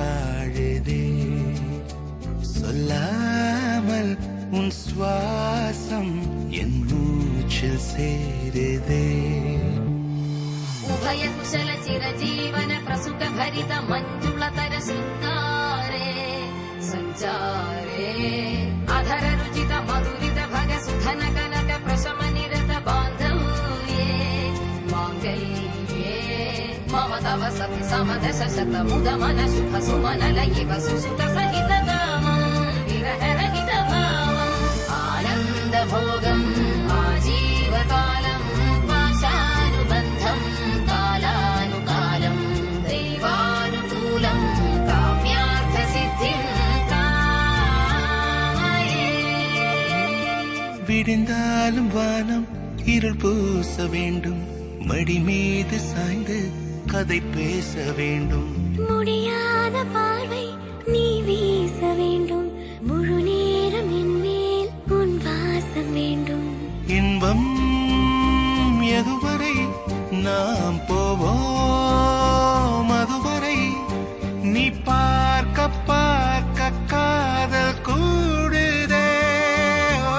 வாழுதே சொல்லாமல் உன் சுவாசம் என் மூச்சில் சேருதே उभय कुशल चिरजीवन प्रसुख भरित मञ्जुलतर शृङ्गारे सञ्चारे अधर रुचित मधुरित भग सुधन कनक प्रशम निरत बान्धव्ये माङ्गल्ये मम तव सति समदश शत मुद मन शुभ सुमन लयिव सुसुत सहित कामं विरह रहित भावम् आनन्द भोगम् आजीवकालम् पाशानुबन्धम् कालानुकालम् दैवानुकूलम् काम्यार्थ सिद्धिम् कामये விடிந்தாலும் வானம் இருள் பூச வேண்டும் மடி மீது சாய்ந்து கதை பேச வேண்டும் முடியாத பார்வை நீ வீச வேண்டும் முழு நேரம் என் மேல் உன் வாசம் வேண்டும் இன்பம் எதுவரை நாம் போவோம் அதுவரை நீ பார்க்க பார்க்க காதல் கூடுதே ஓ,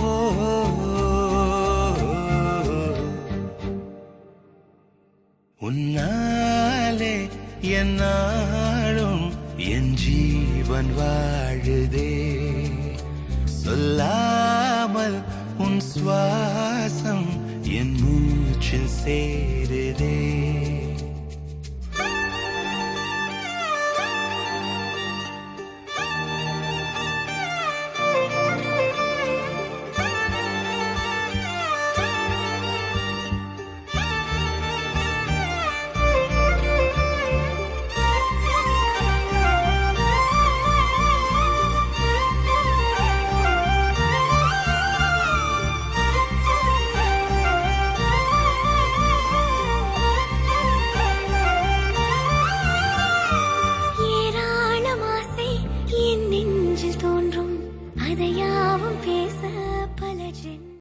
ஓ, உன்னாலே என்னாலும் என் ஜீவன் வாழுதே சொல்லாமல் உன் சுவாசம் என் மூச்சில் சேருதே